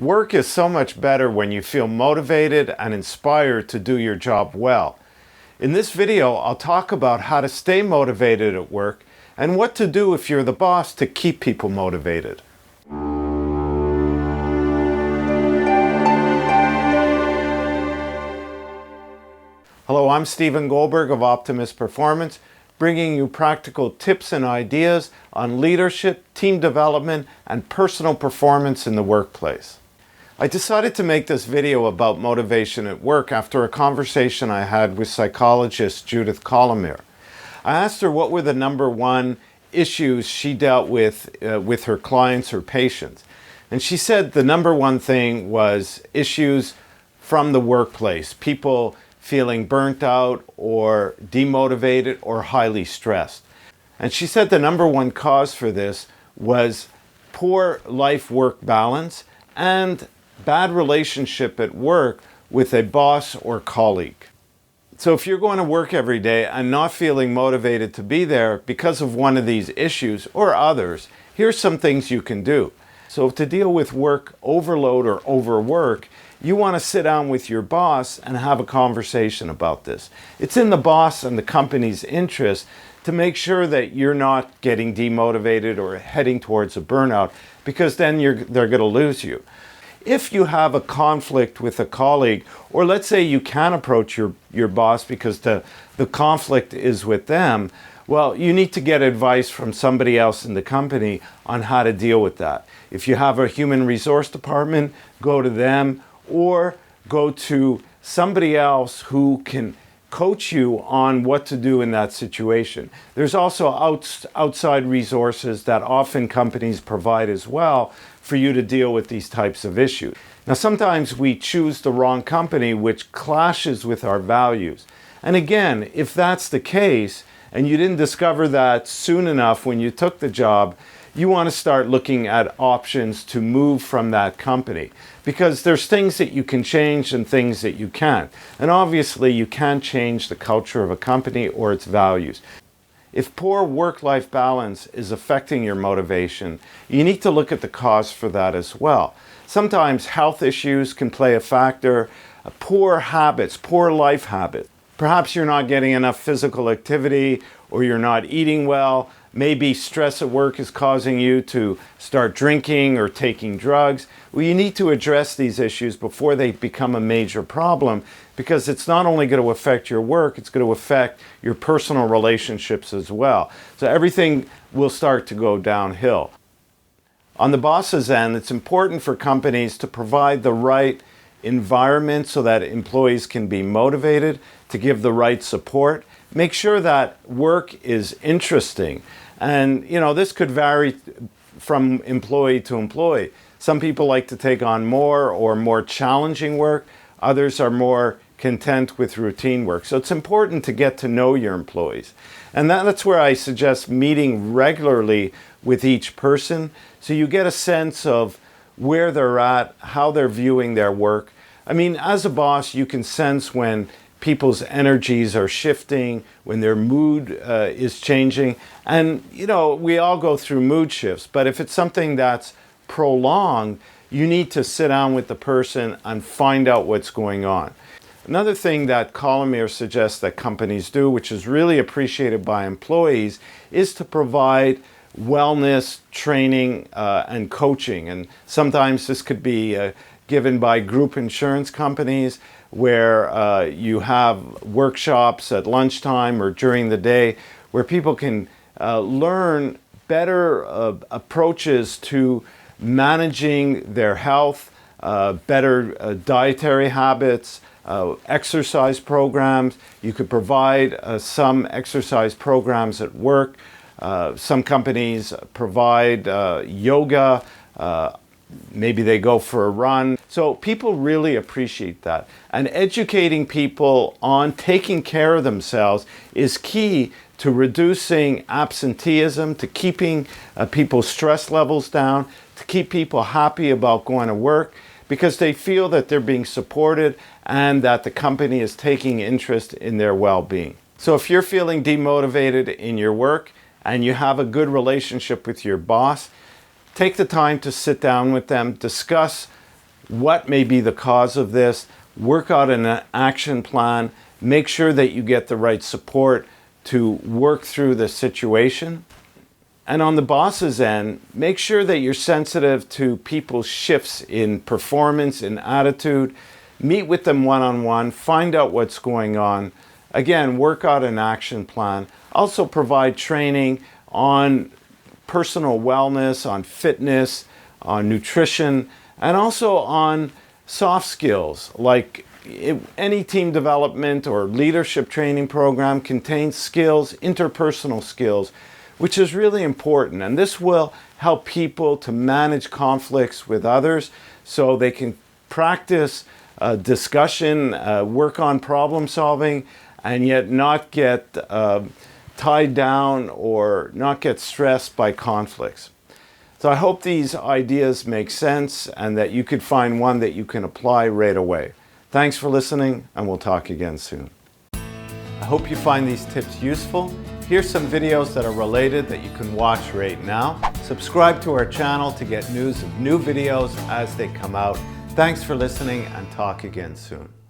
Work is so much better when you feel motivated and inspired to do your job well. In this video, I'll talk about how to stay motivated at work and what to do if you're the boss to keep people motivated. Hello, I'm Stephen Goldberg of Optimus Performance, bringing you practical tips and ideas on leadership, team development, and personal performance in the workplace. I decided to make this video about motivation at work after a conversation I had with psychologist Judith Colomier. I asked her what were the number one issues she dealt with her clients or patients. And she said the number one thing was issues from the workplace, people feeling burnt out or demotivated or highly stressed. And she said the number one cause for this was poor life-work balance and bad relationship at work with a boss or colleague. So if you're going to work every day and not feeling motivated to be there because of one of these issues or others, here's some things you can do. So to deal with work overload or overwork, you want to sit down with your boss and have a conversation about this. It's in the boss and the company's interest to make sure that you're not getting demotivated or heading towards a burnout, because then they're going to lose you. If you have a conflict with a colleague, or let's say you can approach your boss because the conflict is with them, well, you need to get advice from somebody else in the company on how to deal with that. If you have a human resource department, go to them or go to somebody else who can coach you on what to do in that situation. There's also outside resources that often companies provide as well for you to deal with these types of issues. Now, sometimes we choose the wrong company, which clashes with our values. And again, if that's the case, and you didn't discover that soon enough when you took the job, you want to start looking at options to move from that company, because there's things that you can change and things that you can't. And obviously you can't change the culture of a company or its values. If poor work-life balance is affecting your motivation, you need to look at the cause for that as well. Sometimes health issues can play a factor, poor habits, poor life habits. Perhaps you're not getting enough physical activity or you're not eating well. Maybe stress at work is causing you to start drinking or taking drugs. Well, you need to address these issues before they become a major problem, because it's not only going to affect your work, it's going to affect your personal relationships as well. So everything will start to go downhill. On the boss's end, it's important for companies to provide the right environment so that employees can be motivated, to give the right support. Make sure that work is interesting. And, this could vary from employee to employee. Some people like to take on more challenging work. Others are more content with routine work. So it's important to get to know your employees. And that's where I suggest meeting regularly with each person, so you get a sense of where they're at, how they're viewing their work. I mean, as a boss, you can sense when people's energies are shifting, when their mood is changing. And, we all go through mood shifts, but if it's something that's prolonged, you need to sit down with the person and find out what's going on. Another thing that Colomier suggests that companies do, which is really appreciated by employees, is to provide wellness training and coaching. And sometimes this could be given by group insurance companies, where you have workshops at lunchtime or during the day where people can learn better approaches to managing their health, better dietary habits, exercise programs. You could provide some exercise programs at work. Some companies provide yoga. Maybe they go for a run. So people really appreciate that. And educating people on taking care of themselves is key to reducing absenteeism, to keeping people's stress levels down, to keep people happy about going to work, because they feel that they're being supported and that the company is taking interest in their well-being. So if you're feeling demotivated in your work and you have a good relationship with your boss, take the time to sit down with them, discuss what may be the cause of this, work out an action plan, make sure that you get the right support to work through the situation. And on the boss's end, make sure that you're sensitive to people's shifts in performance, in attitude. Meet with them one-on-one, find out what's going on. Again, work out an action plan. Also provide training on personal wellness, on fitness, on nutrition, and also on soft skills. Like any team development or leadership training program contains skills, interpersonal skills, which is really important. And this will help people to manage conflicts with others so they can practice discussion, work on problem solving, and yet not get tied down or not get stressed by conflicts. So I hope these ideas make sense and that you could find one that you can apply right away. Thanks for listening, and we'll talk again soon. I hope you find these tips useful. Here's some videos that are related that you can watch right now. Subscribe to our channel to get news of new videos as they come out. Thanks for listening, and talk again soon.